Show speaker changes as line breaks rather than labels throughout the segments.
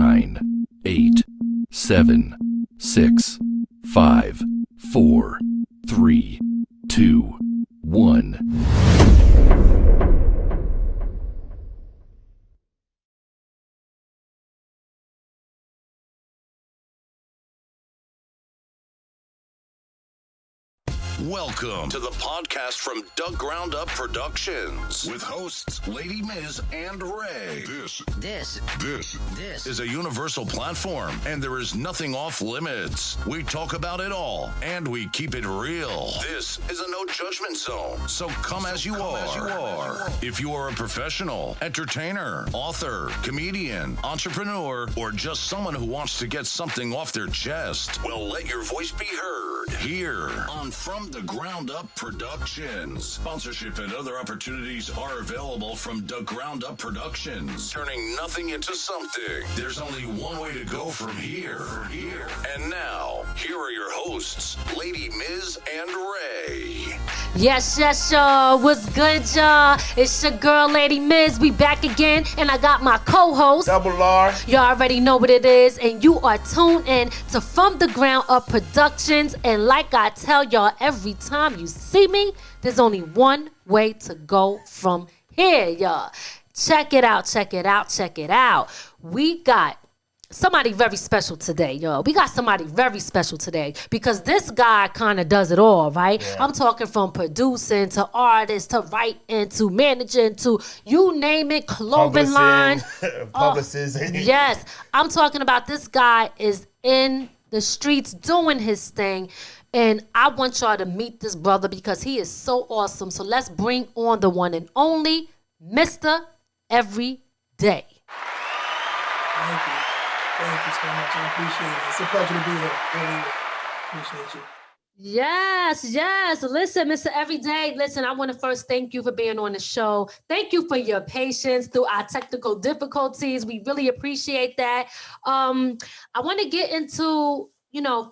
9, 8, 7, 6, 5, 4, 3, 2, 1.
Welcome to the podcast from Doug Ground Up Productions with hosts Lady Miz and Ray. This is a universal platform, and there is nothing off limits. We talk about it all, and we keep it real. This is a no judgment zone, so come as you are. If you are a professional, entertainer, author, comedian, entrepreneur, or just someone who wants to get something off their chest, well, let your voice be heard here on From the Ground Up Productions. Sponsorship and other opportunities are available from the Ground Up Productions. Turning nothing into something. There's only one way to go from here. And now, here are your hosts, Lady Miz and Ray.
Yes, y'all. What's good, y'all? It's your girl, Lady Miz. We back again, and I got my co-host,
Double R.
You already know what it is, and you are tuned in to From the Ground Up Productions. And like I tell y'all, every time you see me, there's only one way to go from here, y'all. Check it out. We got somebody very special today, y'all. We got somebody very special today because this guy kind of does it all, right? Yeah. I'm talking from producing to artist to writing to managing to you name it, clothing line.
Publicist.
Yes. I'm talking about this guy is in the streets doing his thing. And I want y'all to meet this brother because he is so awesome. So let's bring on the one and only Mr. Everyday.
Thank you. Thank you so much. I appreciate it. It's a pleasure to be here. Really appreciate you.
Yes. Listen, Mr. Everyday, I want to first thank you for being on the show. Thank you for your patience through our technical difficulties. We really appreciate that. I want to get into,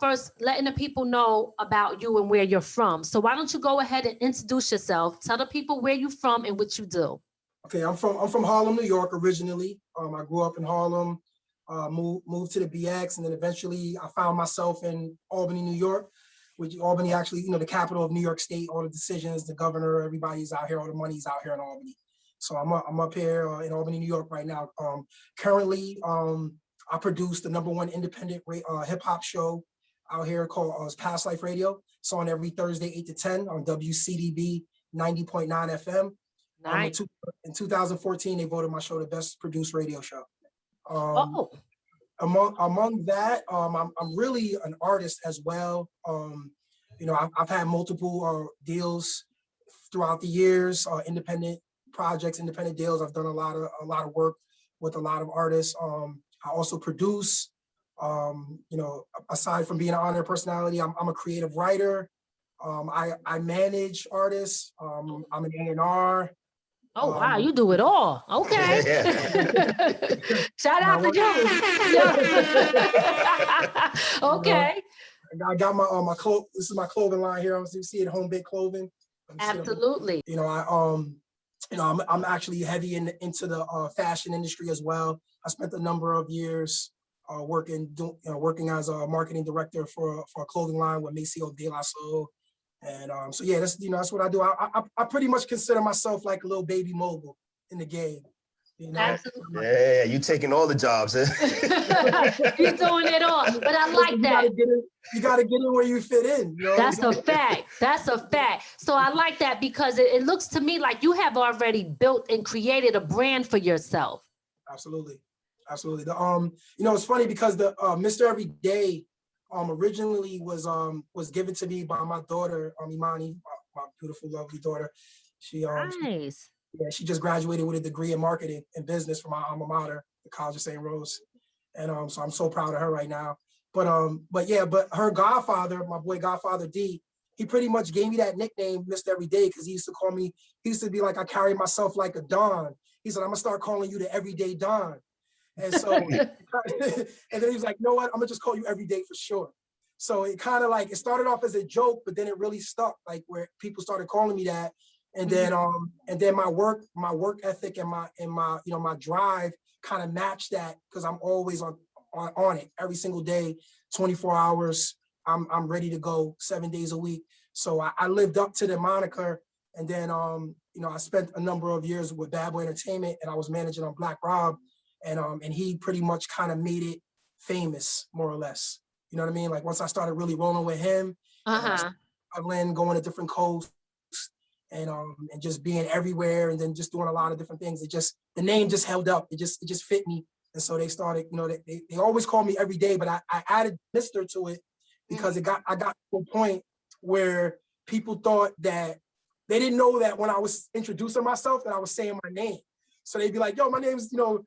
first letting the people know about you and where you're from. So why don't you go ahead and introduce yourself? Tell the people where you're from and what you do.
Okay, I'm from Harlem, New York originally. I grew up in Harlem. Moved to the BX, and then eventually I found myself in Albany, New York, which Albany actually, the capital of New York State. All the decisions, the governor, everybody's out here, all the money's out here in Albany. So I'm up here in Albany, New York right now. Currently, I produce the #1 independent hip hop show out here called Past Life Radio. It's on every Thursday, 8 to 10 on WCDB 90.9 FM.
Nice.
In 2014, they voted my show the best produced radio show. Among that, I'm really an artist as well. I've had multiple deals throughout the years, independent projects, independent deals. I've done a lot of work with a lot of artists. I also produce. Aside from being an on-air personality, I'm a creative writer. I manage artists. I'm an A&R.
Oh, wow, you do it all. Okay. Shout out to you. Okay.
I got my clothes. This is my clothing line here. You see it, Home Baked Clothing.
Absolutely.
I'm actually heavy into the fashion industry as well. I spent a number of years working as a marketing director for a clothing line with Maceo De La Soul. And that's what I do. I pretty much consider myself like a little baby mogul in the game.
Absolutely.
Yeah, you taking all the jobs.
You're doing it all, but I like that.
You got to get in where you fit in.
That's a fact. So I like that because it looks to me like you have already built and created a brand for yourself.
Absolutely. It's funny because the Mr. Everyday originally was given to me by my daughter, Imani, my beautiful, lovely daughter. She
nice.
She just graduated with a degree in marketing and business from my alma mater, the College of St. Rose. And so I'm so proud of her right now. But her godfather, my boy Godfather D, he pretty much gave me that nickname, Mr. Everyday, because he used to be like, I carry myself like a Don. He said, I'm gonna start calling you the Everyday Don. And so, and then he was like, you know what? I'm gonna just call you Everyday for short. So it kind of like, it started off as a joke, but then it really stuck, like where people started calling me that. And then my work ethic and my drive kind of match that because I'm always on it every single day, 24 hours. I'm ready to go 7 days a week. So I lived up to the moniker. And then, you know, I spent a number of years with Bad Boy Entertainment, and I was managing on Black Rob, and he pretty much kind of made it famous, more or less. You know what I mean? Like once I started really rolling with him, traveling, going to different coasts, and just being everywhere, and then just doing a lot of different things. The name just held up. It just fit me, and so they started. You know, they always call me every day, but I added Mister to it because I got to a point where people thought that they didn't know that when I was introducing myself that I was saying my name. So they'd be like, "Yo, my name's Joe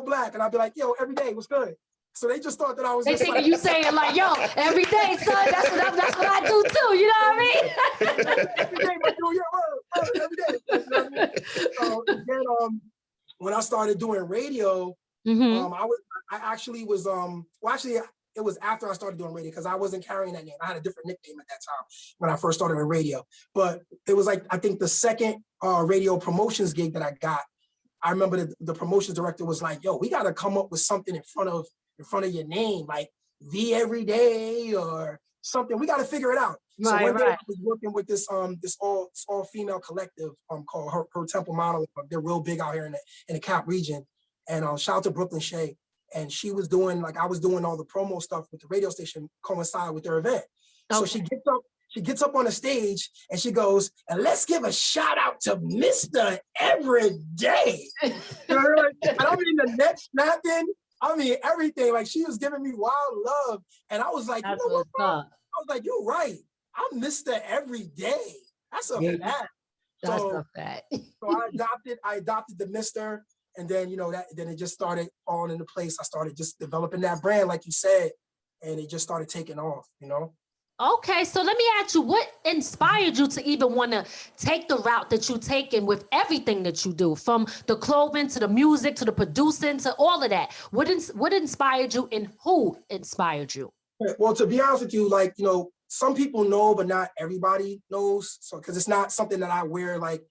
Black," and I'd be like, "Yo, every day, what's good?" So they just thought that I was.
They think you saying like, "Yo, every day, son. That's what I do too." You know what I mean?
Every day, I do every day. You know what I mean? So then, when I started doing radio, it was after I started doing radio because I wasn't carrying that name. I had a different nickname at that time when I first started in radio. But it was like, I think the second radio promotions gig that I got, I remember the promotions director was like, "Yo, we got to come up with something in front of your name, like the Everyday or something. We got to figure it out." So one day I was working with this all female collective called Her Temple Monologue. They're real big out here in the Cap region. And shout out to Brooklyn Shea. And she was doing, like I was doing all the promo stuff with the radio station coincide with their event. So she gets up on the stage and she goes, "And let's give a shout out to Mr. Everyday." You know, like, and I mean the neck snapping, I mean everything. Like she was giving me wild love. And I was like, "You know what, bro?" I was like, "You're right. I'm Mr. Everyday." That's a fact.
That's a fact.
So I adopted the Mr. And then, you know, then it just started falling into place. I started just developing that brand, like you said, and it just started taking off, you know?
Okay, so let me ask you, what inspired you to even want to take the route that you've taken with everything that you do, from the clothing to the music to the producing to all of that? What inspired you and who inspired you?
Well, to be honest with you, like, you know, some people know, but not everybody knows. So, because it's not something that I wear like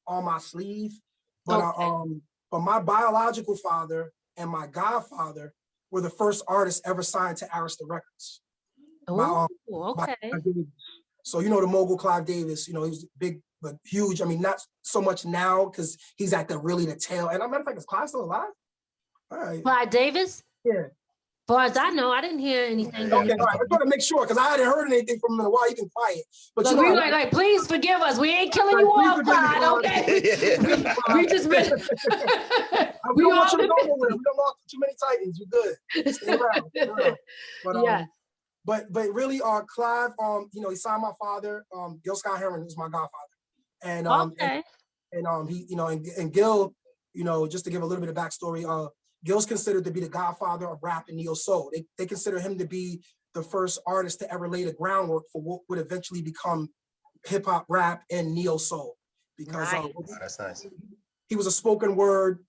on my sleeve. But But my biological father and my godfather were the first artists ever signed to Arista Records.
Okay.
So, you know, the mogul Clive Davis, you know, he was big, but huge. I mean, not so much now because he's at the tail. And as a matter of fact, is Clive still alive? All right.
Clive Davis?
Yeah.
As far as I know, I didn't hear anything.
Okay, all right. I want to make sure because I hadn't heard anything from him in a while. You've been quiet. But
you know, like, please forgive us. We ain't killing you off, Clive, okay? we just been.
We don't want you to go nowhere. We don't want too many Titans. You're good. Stay around. But really, Clive, you know, he signed my father. Gil Scott Heron was my godfather, and he, you know, and Gil, you know, just to give a little bit of backstory, Gil's considered to be the godfather of rap and neo soul. They consider him to be the first artist to ever lay the groundwork for what would eventually become hip hop, rap, and neo soul. Because
that's nice.
He was a spoken word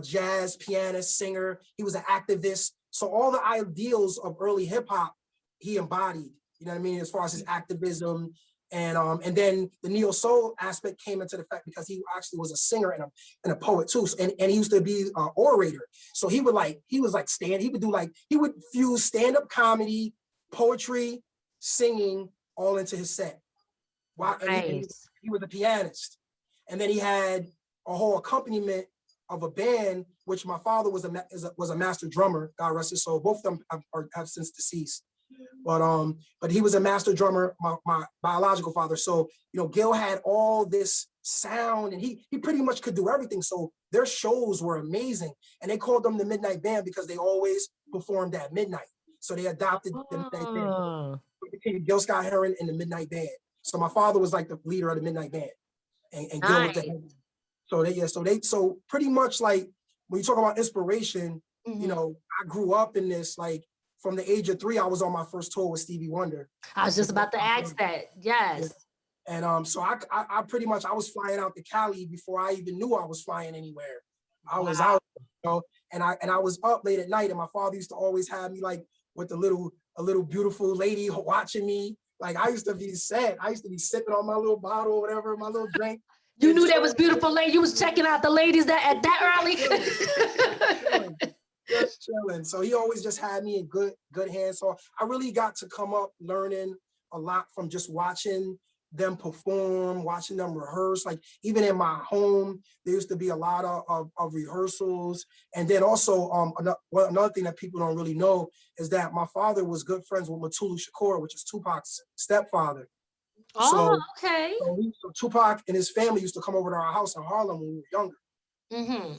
jazz pianist, singer. He was an activist. So all the ideals of early hip hop he embodied. You know what I mean? As far as his activism. And then the neo soul aspect came into the fact because he actually was a singer and a poet too. And he used to be an orator. So he would fuse stand-up comedy, poetry, singing all into his set. Wow.
Nice.
He was a pianist. And then he had a whole accompaniment of a band, which my father was a master drummer, God rest his soul. Both of them have since deceased. But he was a master drummer, my biological father. So, you know, Gil had all this sound and he pretty much could do everything. So their shows were amazing. And they called them the Midnight Band because they always performed at midnight. So they adopted the Midnight Band. It became Gil Scott Heron and the Midnight Band. So my father was like the leader of the Midnight Band. And Gil was the head. So pretty much like when you talk about inspiration, you know, I grew up in this, like, from the age of 3, I was on my first tour with Stevie Wonder.
I was just about to ask that. Yes.
Yeah. And so I pretty much, I was flying out to Cali before I even knew I was flying anywhere. I was out, you know, and I was up late at night, and my father used to always have me like with a little beautiful lady watching me. Like I used to be sad. I used to be sipping on my little bottle or whatever, my little drink.
You knew that was beautiful lady. You was checking out the ladies that at that early.
Just chilling. So he always just had me in good hands. So I really got to come up learning a lot from just watching them perform, watching them rehearse. Like even in my home, there used to be a lot of rehearsals. And then also another thing that people don't really know is that my father was good friends with Mutulu Shakur, which is Tupac's stepfather.
Oh, okay.
So Tupac and his family used to come over to our house in Harlem when we were younger.
Mm-hmm.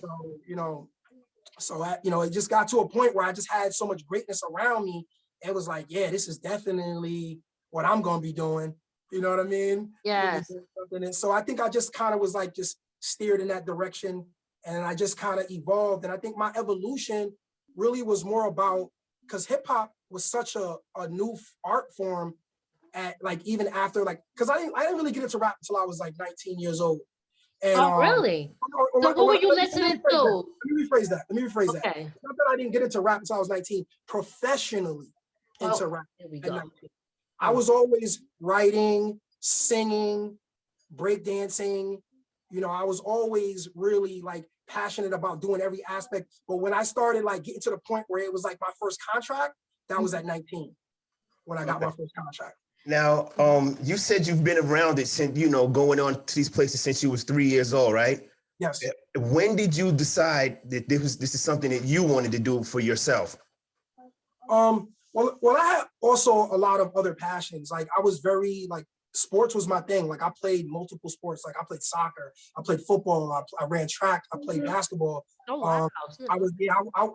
So it just got to a point where I just had so much greatness around me. It was like, yeah, this is definitely what I'm gonna be doing. You know what I mean?
Yes.
And so I think I just kind of was like just steered in that direction, and I just kind of evolved. And I think my evolution really was more about, because hip hop was such a new art form at like even after like, because I didn't really get into rap until I was like 19 years old. And,
really? So what were you listening to?
Let me rephrase that.
Okay.
It's not that I didn't get into rap until I was 19, professionally into rap
Here we
at
go.
19. I was always writing, singing, breakdancing. I was always really like passionate about doing every aspect. But when I started like getting to the point where it was like my first contract, that was at 19 when I got my first contract.
Now, you said you've been around it since, going on to these places since you was 3 years old, right?
Yes.
When did you decide that this is something that you wanted to do for yourself?
Well, I had also a lot of other passions. Like I was very like, sports was my thing. Like I played multiple sports. Like I played soccer, I played football, I ran track, I played basketball.
Oh, wow.
I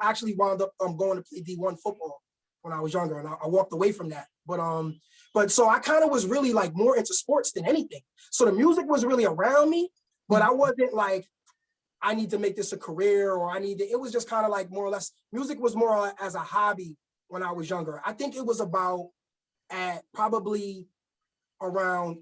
actually wound up going to play D1 football when I was younger, and I walked away from that. But so I kind of was really like more into sports than anything. So the music was really around me, but I wasn't like, I need to make this a career, or it was just kind of like more or less, music was more as a hobby when I was younger. I think it was about at probably around,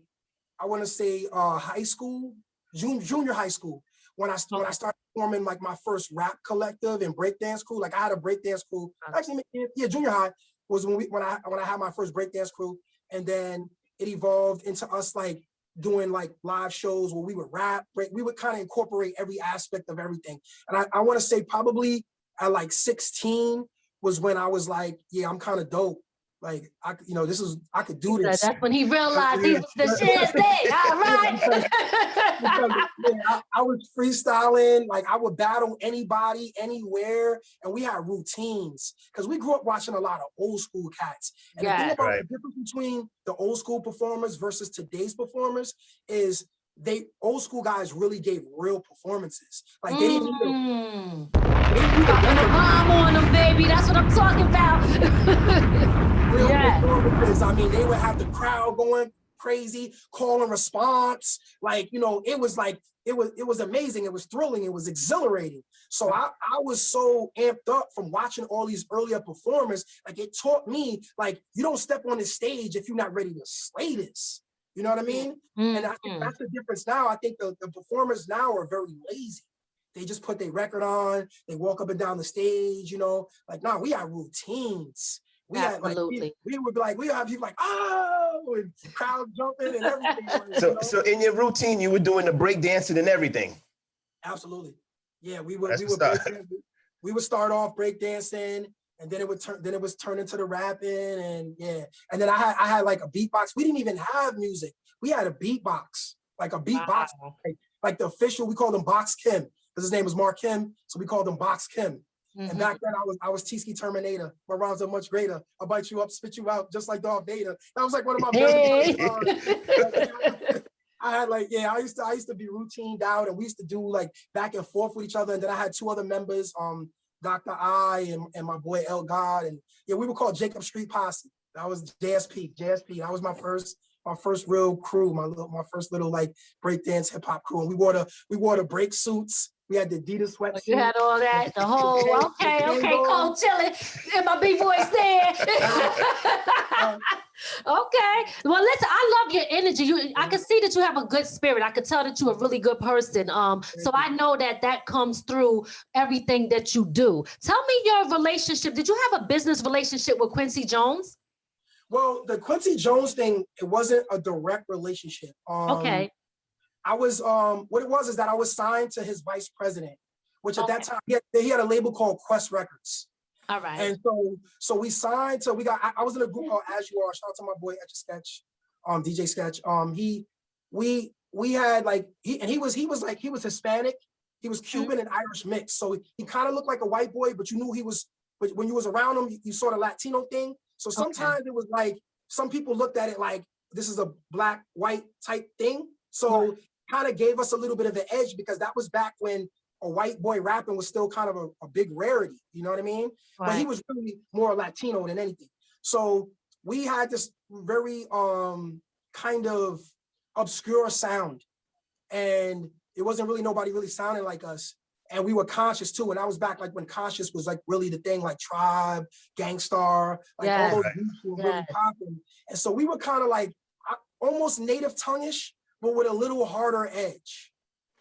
I want to say high school, junior high school, when I started forming like my first rap collective and breakdance crew. Like I had a breakdance crew. Actually, yeah, junior high was when I had my first breakdance crew, and then it evolved into us like doing like live shows where we would rap, we would kind of incorporate every aspect of everything. And I want to say probably at like 16 was when I was like, yeah, I'm kind of dope. Like I could do this.
That's when he realized he was the shit. All right.
I was freestyling. Like I would battle anybody, anywhere, and we had routines because we grew up watching a lot of old school cats. And the thing about the difference between the old school performers versus today's performers is old school guys really gave real performances. Like they didn't even.
Dropping a bomb on them, baby. That's what I'm talking about.
Real performances. I mean, they would have the crowd going crazy, call and response. Like, it was amazing. It was thrilling. It was exhilarating. So I was so amped up from watching all these earlier performers. Like it taught me, like, you don't step on the stage if you're not ready to slay this. You know what I mean? And I think that's the difference now. I think the performers now are very lazy. They just put their record on. They walk up and down the stage, like, nah, we had routines. We had like, we would be like, we have people like, oh, and crowd jumping and everything.
So in your routine, you were doing the break dancing and everything.
Absolutely. Yeah, we would start off break dancing, and then it would turn into the rapping, and and then I had like a beatbox. We didn't even have music. We had a beatbox, like a beatbox, like the official. We called him Box Kim because his name was Mark Kim, so we called him Box Kim. And back then I was T-Ski Terminator. My rhymes are much greater. I'll bite you up, spit you out, just like Darth Vader. That was like one of my best. I had like, I used to be routined out, and we used to do like back and forth with each other. And then I had two other members, Dr. I and my boy El God. And we were called Jacob Street Posse. That was JSP. That was my first real crew, my first little like breakdance hip hop crew. And we wore the break suits. We had the Adidas sweatsuit.
You had all that, the whole, okay, cold chilling, and my B-boys there. Okay. Well, listen, I love your energy. I can see that you have a good spirit. I could tell that you're a really good person. So I know that comes through everything that you do. Tell me your relationship. Did you have a business relationship with Quincy Jones?
Well, the Quincy Jones thing, it wasn't a direct relationship.
Okay.
I was what it was is that I was signed to his vice president, which at that time he had a label called Quest Records.
All right.
And so we signed. So I was in a group called As You Are. Shout out to my boy Etch a Sketch, DJ Sketch. We had like he was Hispanic. He was Cuban and Irish mix. So he kind of looked like a white boy, but you knew he was. But when you was around him, you saw the Latino thing. So sometimes it was like some people looked at it like this is a black white type thing. So kind of gave us a little bit of an edge because that was back when a white boy rapping was still kind of a big rarity, you know what I mean? Right. But he was really more Latino than anything. So we had this very kind of obscure sound, and it wasn't really nobody really sounding like us. And we were conscious too. And I was back like when conscious was like really the thing, like Tribe, Gangstar, like all those groups were really popping. And so we were kind of like almost native tonguish, but with a little harder edge.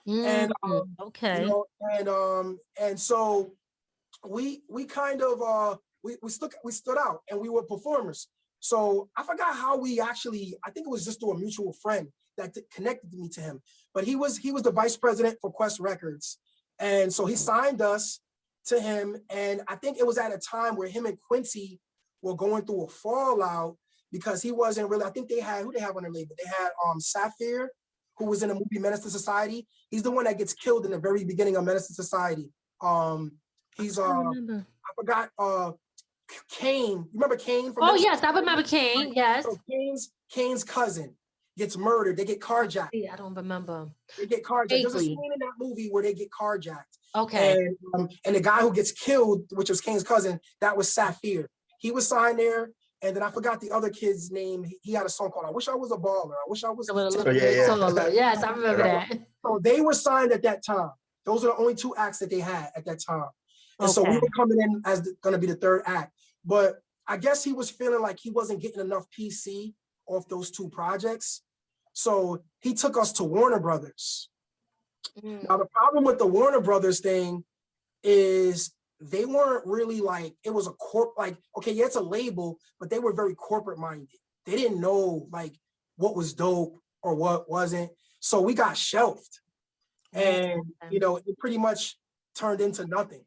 And
okay.
You know, and so we kind of we stood out and we were performers. So I forgot how we actually, I think it was just through a mutual friend that connected me to him. But he was the vice president for Quest Records. And so he signed us to him. And I think it was at a time where him and Quincy were going through a fallout because he wasn't really, I think they had, who they have on their label? They had Sapphire, who was in the movie Menace to Society. He's the one that gets killed in the very beginning of Menace to Society. He's I forgot Kane. You remember Kane from Menace?
Yes, I remember Kane. Yes.
So Kane's cousin gets murdered. They get carjacked.
Yeah, I don't remember.
They get carjacked. There's a scene in that movie where they get carjacked.
Okay.
And the guy who gets killed, which was Kane's cousin, that was Sapphire. He was signed there. And then I forgot the other kid's name. He had a song called "I Wish I Was a Baller." I wish I was.
Yes, I remember that.
So they were signed at that time. Those are the only two acts that they had at that time. And so we were coming in as going to be the third act. But I guess he was feeling like he wasn't getting enough PC off those two projects. So he took us to Warner Brothers. Now the problem with the Warner Brothers thing is they weren't really like, it was a it's a label, but they were very corporate minded. They didn't know like what was dope or what wasn't. So we got shelved and, you know, it pretty much turned into nothing.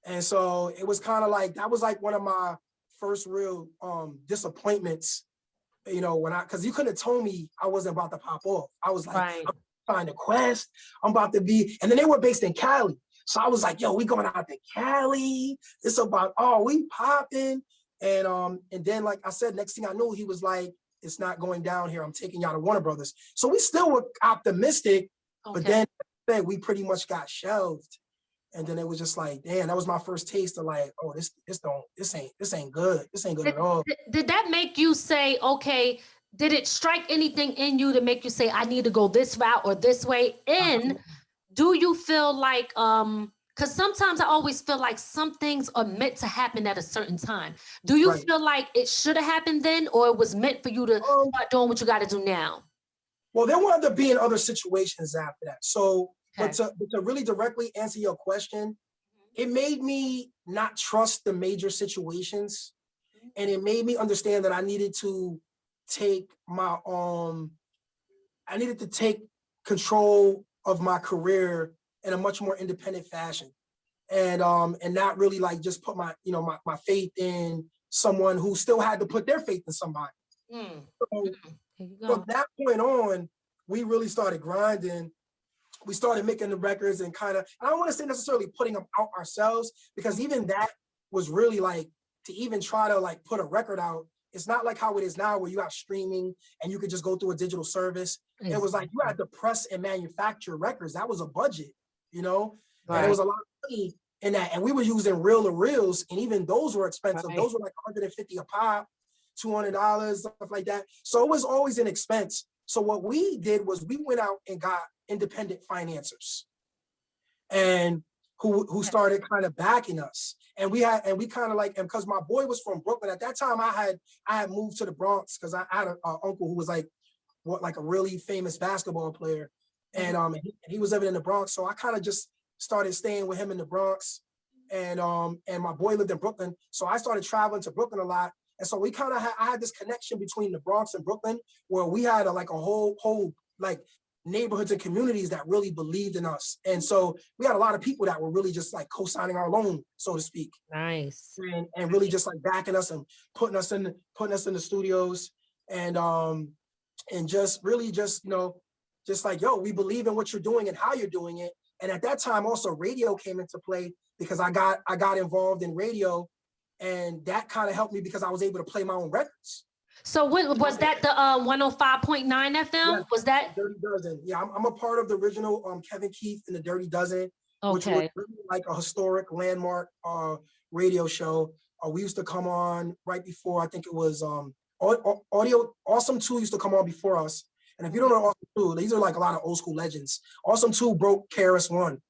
And so it was kind of like, that was like one of my first real disappointments, you know, cause you couldn't have told me I wasn't about to pop off. I was like, I'm trying to Quest, I'm about to be, and then they were based in Cali. So I was like, yo, we going out to Cali. It's about, we popping. And then, like I said, next thing I knew, he was like, it's not going down here. I'm taking y'all to Warner Brothers. So we still were optimistic, but then we pretty much got shelved. And then it was just like, damn, that was my first taste of like, oh, this ain't good. This ain't good at all.
Did that make you say, okay, did it strike anything in you to make you say, I need to go this route or this way? And do you feel like, because sometimes I always feel like some things are meant to happen at a certain time. Do you feel like it should have happened then, or it was meant for you to start doing what you got to do now?
Well, there wound up being other situations after that. So, but to really directly answer your question, it made me not trust the major situations. And it made me understand that I needed to take my, I needed to take control of my career in a much more independent fashion. And not really like just put my, you know, my faith in someone who still had to put their faith in somebody. So from that point on, we really started grinding. We started making the records and kind of, I don't want to say necessarily putting them out ourselves, because even that was really like, to even try to like put a record out, it's not like how it is now where you have streaming and you could just go through a digital service. It was like you had to press and manufacture records. That was a budget, you know? And there was a lot of money in that. And we were using reel-to-reels, and even those were expensive. Those were like $150 a pop, $200, stuff like that. So it was always an expense. So what we did was we went out and got independent financiers, and who started kind of backing us. And we kind of like, and because my boy was from Brooklyn at that time, I had moved to the Bronx because I had an uncle who was like a really famous basketball player, and he was living in the Bronx. So I kind of just started staying with him in the Bronx, and my boy lived in Brooklyn. So I started traveling to Brooklyn a lot. And so we I had this connection between the Bronx and Brooklyn where we had a whole like neighborhoods and communities that really believed in us. And so we had a lot of people that were really just like co-signing our loan, so to speak.
Nice.
And really just like backing us and putting us in the studios and just really just, just like, yo, we believe in what you're doing and how you're doing it. And at that time also radio came into play because I got involved in radio, and that kind of helped me because I was able to play my own records.
So what was that, the 105.9 FM?
Yeah,
was that
Dirty Dozen? Yeah, I'm a part of the original Kevin Keith and the Dirty Dozen, which was really like a historic landmark radio show. We used to come on right before, I think it was Audio Awesome 2 used to come on before us. And if you don't know Awesome 2, these are like a lot of old school legends. Awesome 2 broke KRS-One,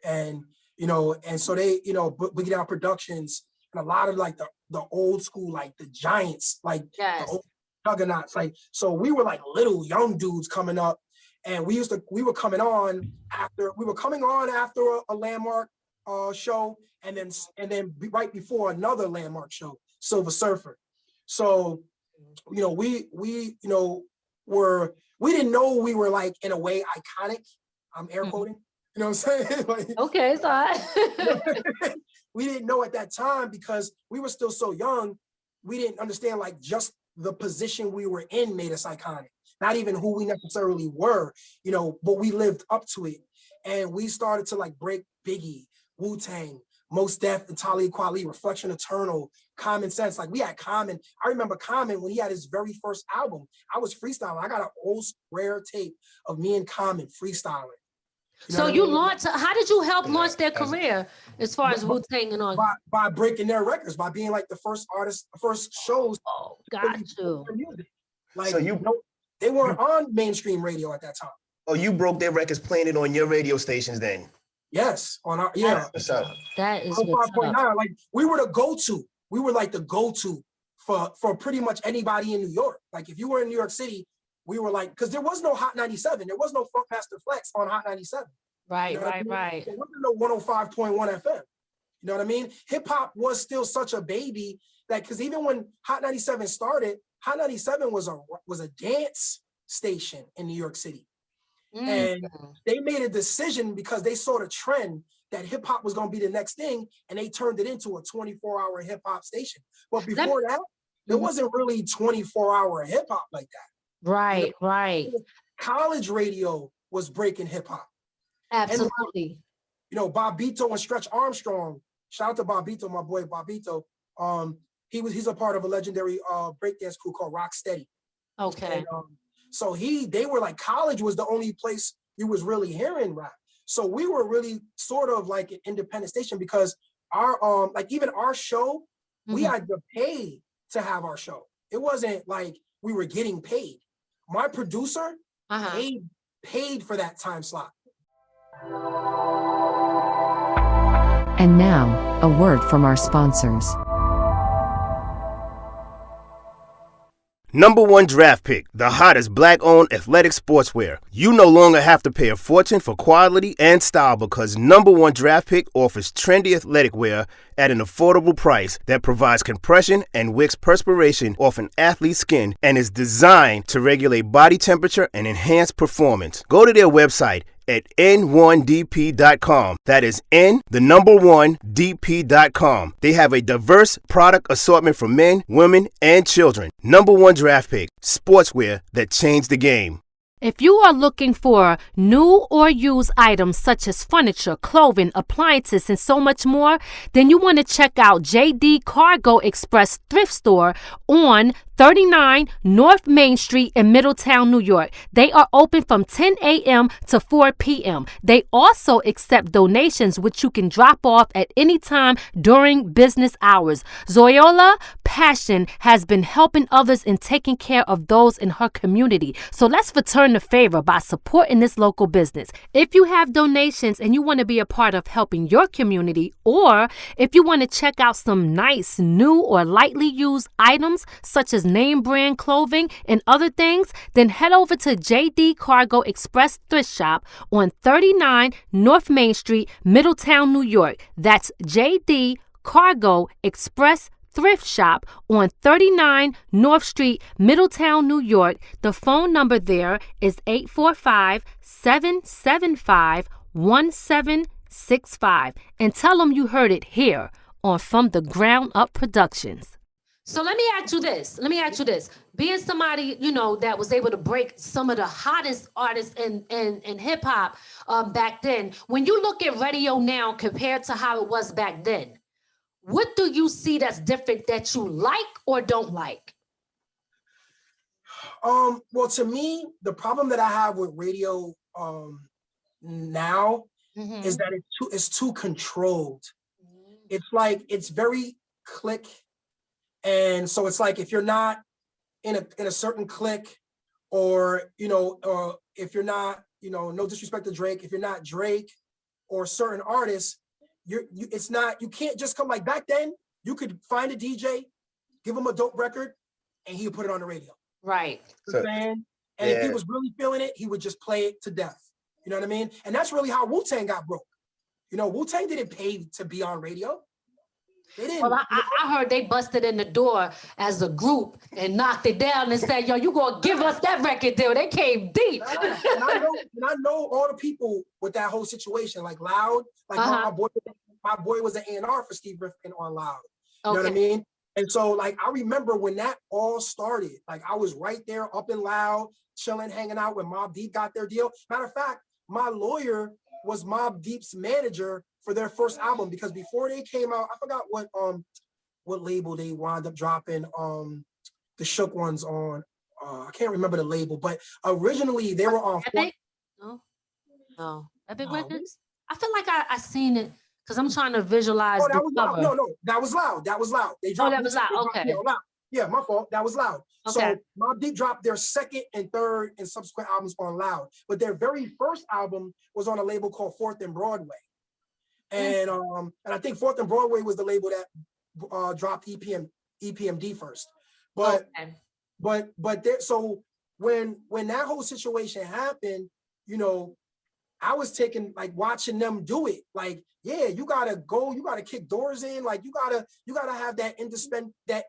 and and so they, Boogie Down Productions and a lot of like the old school, like the giants, like the old juggernauts. Like, so we were like little young dudes coming up, and we were coming on after a landmark show, and then right before another landmark show, Silver Surfer. So, we didn't know we were like in a way iconic. I'm air quoting. You know what I'm saying? Like,
okay, it's all right.
We didn't know at that time because we were still so young. We didn't understand like just the position we were in made us iconic. Not even who we necessarily were, but we lived up to it. And we started to like break Biggie, Wu-Tang, Mos Def, and Talib Kweli, Reflection Eternal, Common Sense. Like we had Common. I remember Common when he had his very first album. I was freestyling. I got an old rare tape of me and Common freestyling.
So you launched, how did you help launch their career as far as Wu-Tang and all?
By breaking their records, by being like the first artist, first shows.
Oh, got you.
Like, so they weren't on mainstream radio at that time.
Oh, you broke their records playing it on your radio stations then?
Yes, on our,
That is
5.9. Like we were the go-to. We were like the go-to for pretty much anybody in New York. Like if you were in New York City, we were like, because there was no Hot 97. There was no Funkmaster Flex on Hot 97.
Right.
There wasn't no 105.1 FM. You know what I mean? Hip hop was still such a baby that, because even when Hot 97 started, Hot 97 was a dance station in New York City. And they made a decision because they saw the trend that hip hop was going to be the next thing, and they turned it into a 24-hour hip hop station. But before that, there wasn't really 24-hour hip hop like that.
Right.
College radio was breaking hip hop.
Absolutely.
And, Bobito and Stretch Armstrong. Shout out to Bobito, my boy Bobito. He's a part of a legendary breakdance crew called Rocksteady.
Okay.
And, so they were like, college was the only place you was really hearing rap. So we were really sort of like an independent station because our even our show, we had to pay to have our show. It wasn't like we were getting paid. My producer paid for that time slot.
And now, a word from our sponsors.
Number one draft pick, the hottest black-owned athletic sportswear. You no longer have to pay a fortune for quality and style because Number One Draft Pick offers trendy athletic wear at an affordable price that provides compression and wicks perspiration off an athlete's skin and is designed to regulate body temperature and enhance performance. Go to their website at n1dp.com. That is n1dp.com. They have a diverse product assortment for men, women, and children. Number One Draft Pick, sportswear that changed the game.
If you are looking for new or used items such as furniture, clothing, appliances, and so much more, then you want to check out JD Cargo Express Thrift Store on 39 North Main Street in Middletown, New York. They are open from 10 a.m. to 4 p.m. They also accept donations, which you can drop off at any time during business hours. Zoyola Passion has been helping others and taking care of those in her community. So let's return the favor by supporting this local business. If you have donations and you want to be a part of helping your community, or if you want to check out some nice, new, or lightly used items such as name brand clothing and other things, then head over to JD Cargo Express Thrift Shop on 39 North Main Street, Middletown, New York. That's JD Cargo Express Thrift Shop on 39 North Street, Middletown, New York. The phone number there is 845-775-1765. And tell them you heard it here on From the Ground Up Productions. So let me ask you this. Being somebody, that was able to break some of the hottest artists in hip hop back then, when you look at radio now compared to how it was back then, what do you see that's different that you like or don't like?
Well, to me, the problem that I have with radio now is that it's too controlled. It's like it's very click. And so it's like if you're not in a certain clique, or if you're not, no disrespect to Drake, if you're not Drake or certain artists, you can't just come like back then. You could find a DJ, give him a dope record, and he would put it on the radio.
Right.
And if he was really feeling it, he would just play it to death. You know what I mean? And that's really how Wu-Tang got broke. Wu-Tang didn't pay to be on radio. They didn't.
Well, I heard they busted in the door as a group and knocked it down and said, yo, you gonna give us that record deal. They came deep.
And I know all the people with that whole situation, like Loud, like my boy was an A&R for Steve Rifkin on Loud. You know what I mean? And so like, I remember when that all started, like I was right there up in Loud, chilling, hanging out when Mobb Deep got their deal. Matter of fact, my lawyer was Mobb Deep's manager for their first album, because before they came out, I forgot what label they wound up dropping the Shook ones on. I can't remember the label, but originally they were on
Epic? No. Epic Records? I feel like I seen it because I'm trying to visualize the cover.
No, that was Loud. They dropped
that was Loud. Okay.
Loud. Yeah, my fault. That was Loud.
Okay.
So Mobb Deep dropped their second and third and subsequent albums on Loud, but their very first album was on a label called 4th and Broadway. And I think 4th and Broadway was the label that dropped EPMD first. But so when that whole situation happened, I was watching them do it. Like, yeah, you gotta go, you gotta kick doors in, like you gotta have that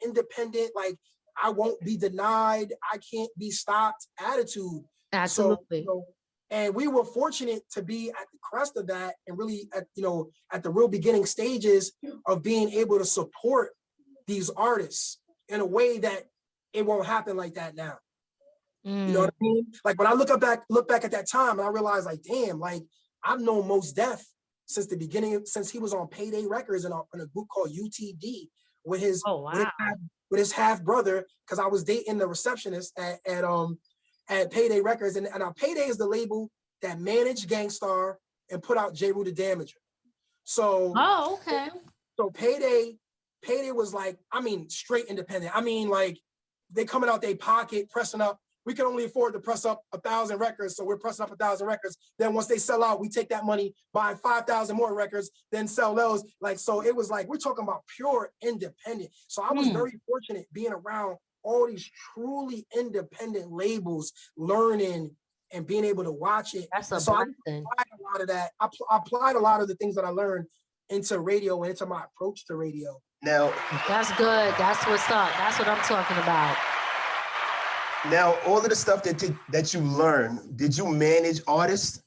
independent, like I won't be denied, I can't be stopped attitude.
Absolutely.
So, and we were fortunate to be at the crest of that, and really at the real beginning stages of being able to support these artists in a way that it won't happen like that now. You know what I mean? Like when I look back at that time, and I realize, like, damn, like I've known Mos Def since the beginning, since he was on Payday Records in a group called UTD with his half brother, because I was dating the receptionist at Payday Records, and Payday is the label that managed Gangstar and put out J. Rue the Damager. So So Payday was like, I mean, straight independent. I mean, like they coming out their pocket, pressing up. We can only afford to press up 1,000 records, so we're pressing up 1,000 records. Then once they sell out, we take that money, buy 5,000 more records, then sell those. Like, so it was like, we're talking about pure independent. So I was very fortunate being around all these truly independent labels, learning and being able to watch it.
That's a
so
blessing.
I applied a lot of that. I applied a lot of the things that I learned into radio and into my approach to radio.
Now,
that's good. That's what's up. That's what I'm talking about.
Now, all of the stuff that you learned, did you manage artists?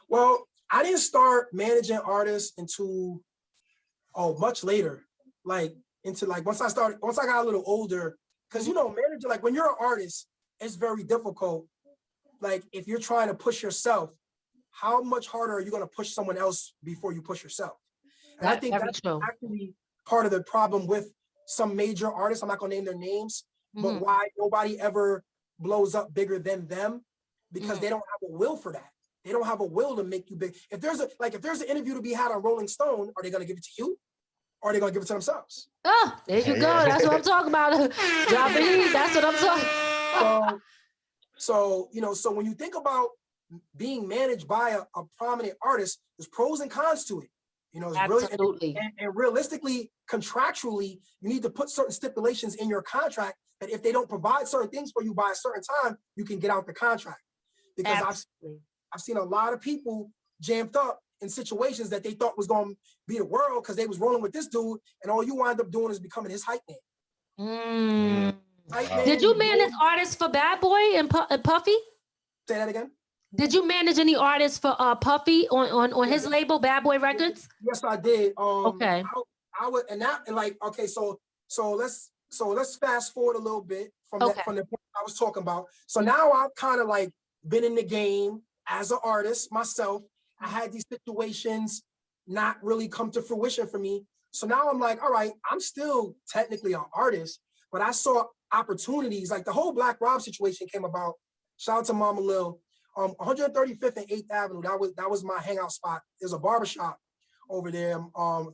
Well, I didn't start managing artists until much later. Once I got a little older, because managing, like when you're an artist, it's very difficult. Like if you're trying to push yourself, how much harder are you going to push someone else before you push yourself? And I think that's actually part of the problem with some major artists. I'm not going to name their names, but why nobody ever blows up bigger than them, because they don't have a will for that. They don't have a will to make you big. If there's an interview to be had on Rolling Stone, are they going to give it to you? Or are they going to give it to themselves?
Oh, there you go. That's what I'm talking about. Dropping heat. That's what I'm talking.
So when you think about being managed by a prominent artist, there's pros and cons to it. It's
absolutely.
Really, and realistically, contractually, you need to put certain stipulations in your contract that if they don't provide certain things for you by a certain time, you can get out the contract. Because I've seen a lot of people jammed up in situations that they thought was going to be the world because they was rolling with this dude, and all you wind up doing is becoming his hype man. Hype man,
Did you manage artists for Bad Boy and Puffy?
Say that again.
Did you manage any artists for Puffy on his label, Bad Boy Records?
Yes, I did.
Okay.
I would, and like, okay, so let's fast forward a little bit from the point I was talking about. So now I've kind of like been in the game as an artist myself. I had these situations not really come to fruition for me. So now I'm like, all right, I'm still technically an artist, but I saw opportunities. Like the whole Black Rob situation came about. Shout out to Mama Lil. 135th and 8th Avenue. That was my hangout spot. There's a barbershop over there.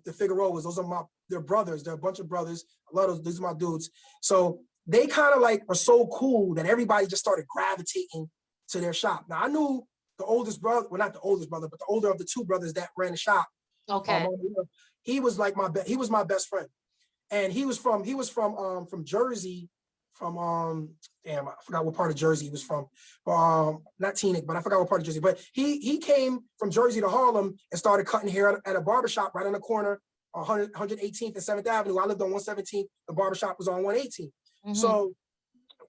The Figueroas. Those are they're brothers. They're a bunch of brothers. I love those. These are my dudes. So they kind of like are so cool that everybody just started gravitating to their shop. Now I knew the oldest brother, well not the oldest brother, but the older of the two brothers that ran the shop.
Okay.
He was like he was my best friend, and he was from Jersey. Damn, I forgot what part of Jersey he was from. Not Teaneck, but I forgot what part of Jersey. But he came from Jersey to Harlem and started cutting hair at a barbershop right on the corner, 118th and 7th Avenue. I lived on 117th. The barbershop was on 118th. So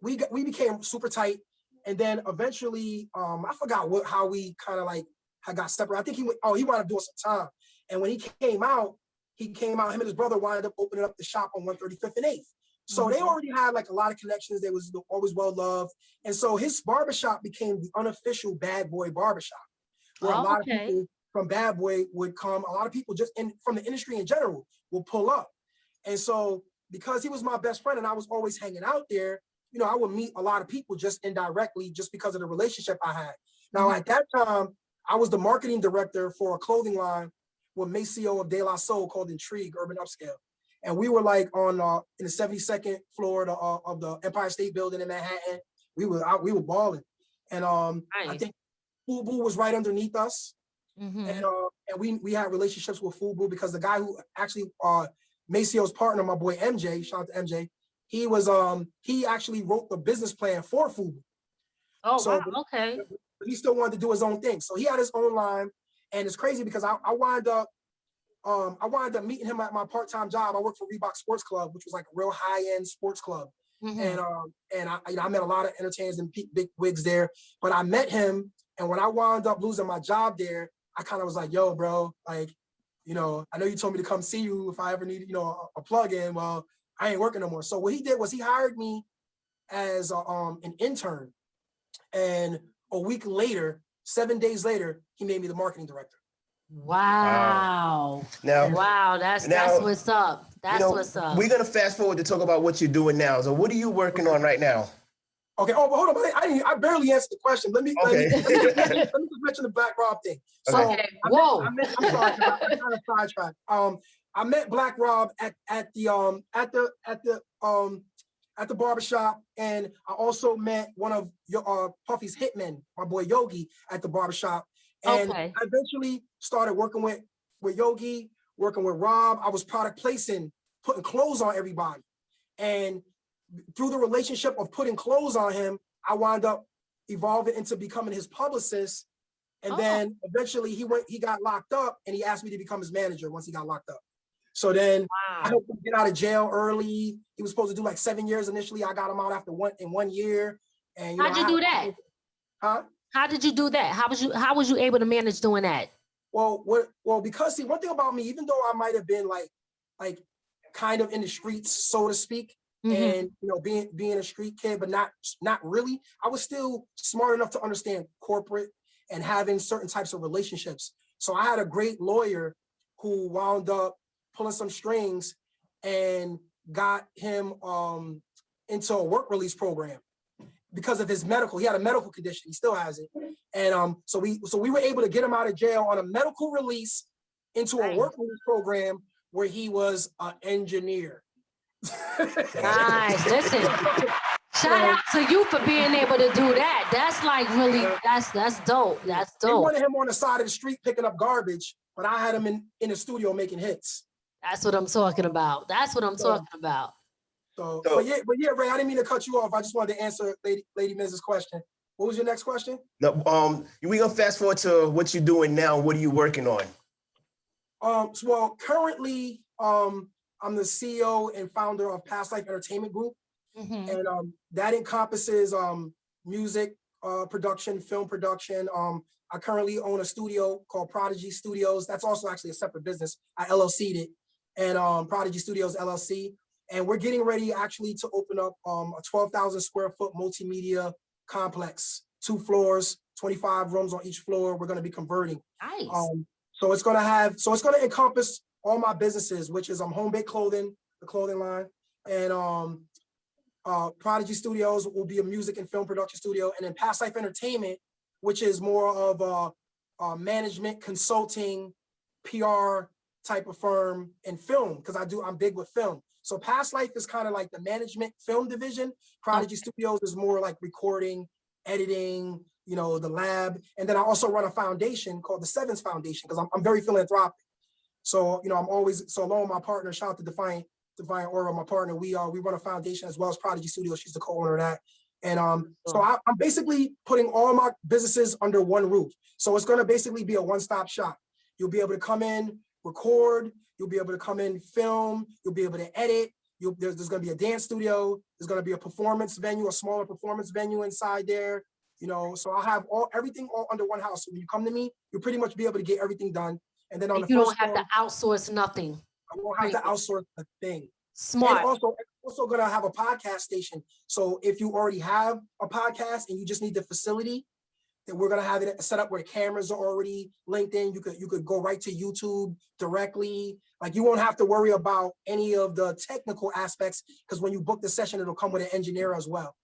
we became super tight. And then eventually, I forgot how we kind of like got separated. I think he wound up doing some time. And when he came out, him and his brother wound up opening up the shop on 135th and 8th. So they already had like a lot of connections. They was always well loved. And so his barbershop became the unofficial Bad Boy barbershop, where a lot of people from Bad Boy would come. A lot of people just from the industry in general will pull up. And so because he was my best friend and I was always hanging out there, you know, I would meet a lot of people just indirectly just because of the relationship I had. Now, at that time, I was the marketing director for a clothing line with Maceo of De La Soul called Intrigue Urban Upscale. And we were like on in the 72nd floor of the Empire State Building in Manhattan. We were balling, and nice. I think Fubu was right underneath us, and we had relationships with Fubu because the guy who actually Maceo's partner, my boy MJ, shout out to MJ, he was he actually wrote the business plan for Fubu.
Oh, so, wow, okay.
But he still wanted to do his own thing, so he had his own line, and it's crazy because I wound up meeting him at my part-time job. I worked for Reebok Sports Club, which was like a real high-end sports club. And I met a lot of entertainers and big wigs there. But I met him, and when I wound up losing my job there, I kind of was like, yo, bro, like, you know, I know you told me to come see you if I ever needed, you know, a plug-in. Well, I ain't working no more. So what he did was he hired me as an intern. And a week later, 7 days later, he made me the marketing director.
Wow. Wow, that's what's up. That's what's up.
We're gonna fast forward to talk about what you're doing now. So what are you working on right now?
Okay. Oh, but hold on. I barely answered the question. Let me just mention the Black Rob thing. So I'm sorry, I'm trying to sidetrack. I met Black Rob at the barbershop, and I also met one of Puffy's hitmen, my boy Yogi, at the barbershop. And I eventually started working with Yogi, working with Rob. I was product placing, putting clothes on everybody. And through the relationship of putting clothes on him, I wound up evolving into becoming his publicist. And then eventually he got locked up, and he asked me to become his manager once he got locked up. So then I helped him get out of jail early. He was supposed to do like 7 years initially. I got him out after 1 year. And
how'd you do that?
Huh?
How did you do that? How was you able to manage doing that?
Well, because see, one thing about me, even though I might have been like kind of in the streets, so to speak, and you know, being a street kid, but not really, I was still smart enough to understand corporate and having certain types of relationships. So I had a great lawyer who wound up pulling some strings and got him into a work release program. Because of his he had a medical condition. He still has it. And so we were able to get him out of jail on a medical release into a work release program where he was an engineer.
Nice. Listen, shout out to you for being able to do that. That's like really, that's dope. That's dope.
They wanted him on the side of the street picking up garbage, but I had him in the studio making hits.
That's what I'm talking about. That's what I'm talking about.
But yeah, Ray, I didn't mean to cut you off. I just wanted to answer Lady Miz's question. What was your next question?
No, we gonna fast forward to what you're doing now. What are you working on?
Well, currently, I'm the CEO and founder of Past Life Entertainment Group, and that encompasses music production, film production. I currently own a studio called Prodigy Studios. That's also actually a separate business. I LLC'd it, and Prodigy Studios LLC. And we're getting ready actually to open up a 12,000 square foot multimedia complex, 2 floors, 25 rooms on each floor. We're going to be converting.
Nice.
So it's going to encompass all my businesses, which is home baked clothing, the clothing line, and Prodigy Studios will be a music and film production studio, and then Past Life Entertainment, which is more of a management consulting, PR type of firm in film, because I'm big with film. So Past Life is kind of like the management film division. Prodigy Studios is more like recording, editing, the lab. And then I also run a foundation called the Sevens Foundation, because I'm very philanthropic. So, I'm always, so along with my partner, shout out to Defiant Aura, my partner, we run a foundation as well as Prodigy Studios. She's the co-owner of that. And so I'm basically putting all my businesses under one roof. So it's going to basically be a one-stop shop. You'll be able to come in, record, you'll be able to come in, film, you'll be able to edit. There's going to be a dance studio. There's going to be a performance venue, a smaller performance venue inside there. So I'll have everything all under one house. So when you come to me, you'll pretty much be able to get everything done. And then on the
you
first
don't have
floor,
to outsource nothing.
I won't have to outsource a thing.
Smart.
And also going to have a podcast station. So if you already have a podcast and you just need the facility, then we're going to have it set up where the cameras are already linked in. You could go right to YouTube directly. Like, you won't have to worry about any of the technical aspects, because when you book the session, it'll come with an engineer as well.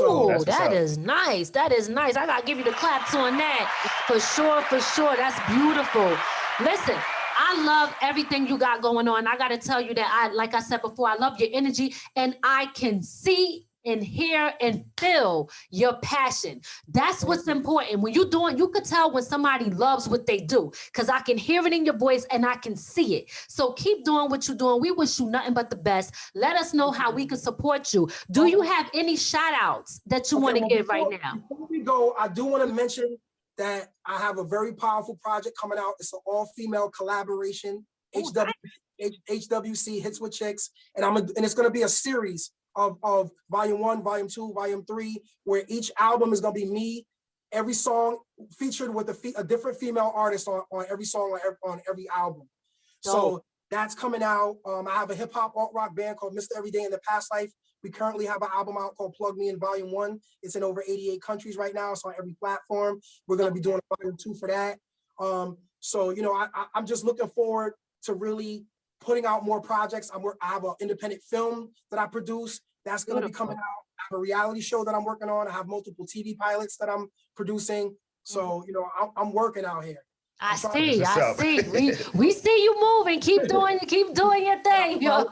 Ooh, that is nice. That is nice. I got to give you the claps on that. For sure, for sure. That's beautiful. Listen, I love everything you got going on. I got to tell you that like I said before, I love your energy, and I can see and hear and feel your passion. That's what's important. When you're doing, you could tell when somebody loves what they do, because I can hear it in your voice and I can see it. So keep doing what you're doing. We wish you nothing but the best. Let us know how we can support you. Do you have any shout outs that you want to give right now?
Before we go, I do want to mention that I have a very powerful project coming out. It's an all-female collaboration, HWC Hits with Chicks, and it's going to be a series of volume 1, volume 2, volume 3, where each album is going to be me, every song featured with a different female artist on every song on every album. So that's coming out. I have a hip hop alt rock band called Mr. Everyday in the Past Life. We currently have an album out called Plug Me in Volume 1. It's in over 88 countries right now. It's on every platform. We're going to be doing a volume 2 for that. So, I'm just looking forward to really putting out more projects. I have an independent film that I produce that's going to be coming out. I have a reality show that I'm working on. I have multiple TV pilots that I'm producing. So, I'm working out here.
I see. We see you moving. Keep doing your thing.
I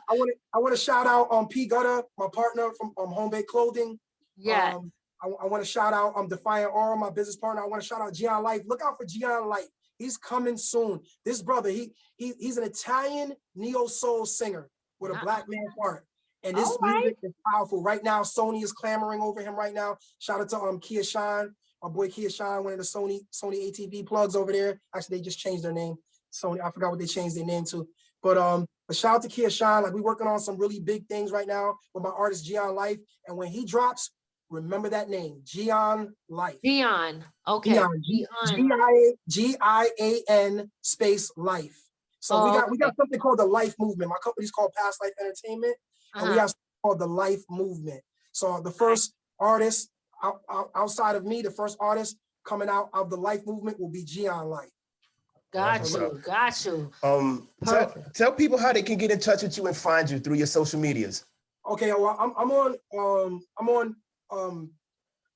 want to shout out P Gutter, my partner from Home Baked Clothing.
Yeah.
I want to shout out Defiant Aura, my business partner. I want to shout out Gian Life. Look out for Gian Life. He's coming soon. This brother, he's an Italian neo-soul singer with a black man's heart. And this music is powerful. Right now, Sony is clamoring over him right now. Shout out to Kia Shine, my boy Kia Shine, one of the Sony ATV plugs over there. Actually, they just changed their name. Sony, I forgot what they changed their name to. But shout out to Kia Shine. Like, we're working on some really big things right now with my artist Gian Life. And when he drops, remember that name, Gian Life.
Gian. Okay.
Gian space Life. So we got something called the Life Movement. My company's called Past Life Entertainment, and we have something called the Life Movement. So the first artist outside of me, the first artist coming out of the Life Movement will be Gian Life.
Got you.
Tell people how they can get in touch with you and find you through your social medias.
Okay, well, I'm on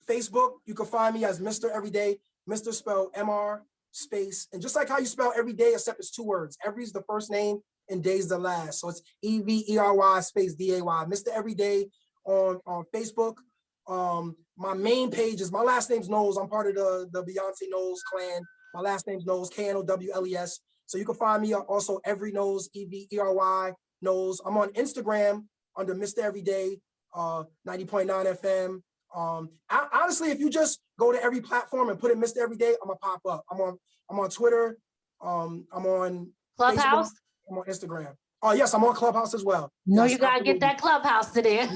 Facebook. You can find me as Mr. Everyday. Mr. spelled MR space, and just like how you spell every day, except it's 2 words. Every is the first name and day's the last. So it's EVERY space DAY. Mr. Everyday on Facebook. My main page is, my last name's Knowles. I'm part of the Beyonce Knowles clan. My last name's Knowles, KNOWLES. So you can find me also Every Knowles, EVERY Knowles. I'm on Instagram under Mr. Everyday, 90.9 FM. honestly, if you just go to every platform and put in Mr. Everyday, I'm gonna pop up. I'm on Twitter. I'm on
Clubhouse?
Facebook. I'm on Instagram. Oh yes, I'm on Clubhouse as well.
No,
Yes,
you gotta
absolutely.
get that Clubhouse today.
I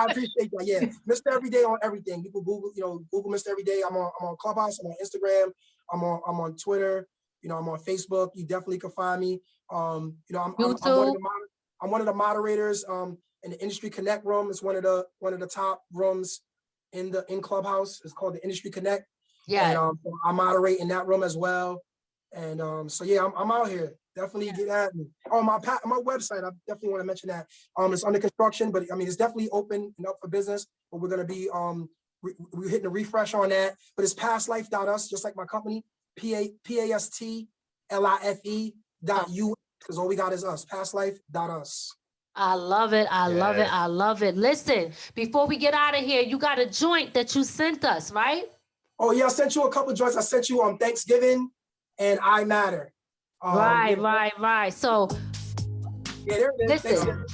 appreciate that. Yeah, Mr. Everyday on everything. You can Google Mr. Everyday. I'm on Clubhouse. I'm on Instagram. I'm on Twitter. I'm on Facebook. You definitely can find me. I'm
YouTube.
I'm one of the moderators in the Industry Connect room. It's one of the top rooms in Clubhouse. It's called the Industry Connect.
Yeah.
And I moderate in that room as well. And so yeah, I'm out here. Definitely get at me. Oh, my website, I definitely want to mention that. It's under construction, but I mean it's definitely open and up for business. But we're gonna be we're hitting a refresh on that. But it's pastlife.us, just like my company, PASTLIFE.us, because all we got is us, pastlife.us.
I love it. I love it. I love it. Listen, before we get out of here, you got a joint that you sent us, right?
Oh yeah, I sent you a couple of joints. I sent you on Thanksgiving and I Matter.
Right. So
yeah, there it is.
Listen.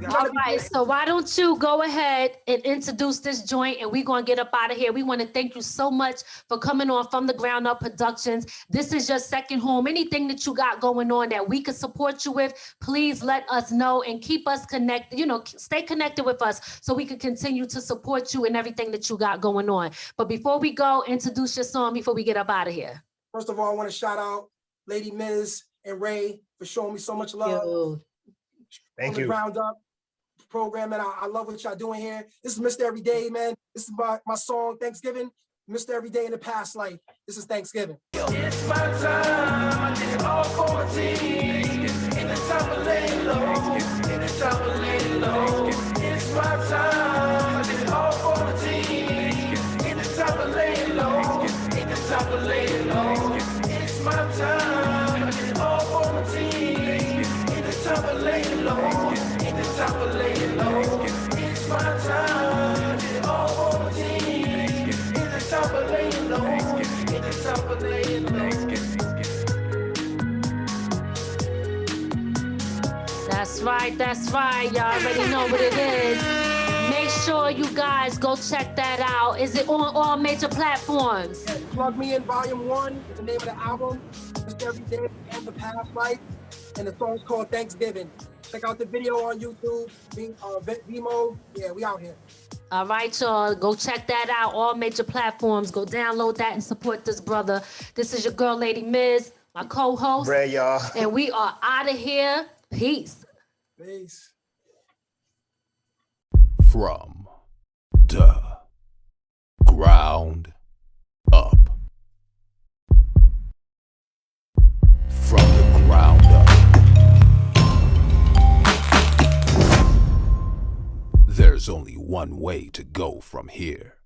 All right, so why don't you go ahead and introduce this joint and we're going to get up out of here. We want to thank you so much for coming on From the Ground Up Productions. This is your second home. Anything that you got going on that we can support you with, please let us know and keep us connected. Stay connected with us so we can continue to support you and everything that you got going on. But before we go, introduce your song before we get up out of here.
First of all, I want to shout out Lady Miz and Ray for showing me so much love.
Thank you.
From the ground up program, and I love what y'all doing here. This is Mr. Everyday, man. This is my song, Thanksgiving. Mr. Everyday in the past life. This is Thanksgiving.
It's my time. I did it all for my team. In the top of laying low. In the top of laying low. It's my time. I did it all for my team. In the top of laying low. In the top of laying low. It's my time. I did it all for my team. In the top of laying low. In the top of laying low. It's my time. I did it all for my team. In the top of laying low. In the top of laying low.
That's right. Y'all already know what it is. Make sure you guys go check that out. Is it on all major platforms?
Yeah, Plug Me In Volume 1 is the name of the album. Mr. Everyday and the Past Life. And the song's called Thanksgiving. Check out the video on YouTube. Vimo. Yeah, we out here.
All right, y'all. Go check that out. All major platforms. Go download that and support this brother. This is your girl, Lady Miz, my co-host.
Brad, y'all.
And we are out of here. Peace.
Peace.
From the ground up. From the ground up. There's only one way to go from here.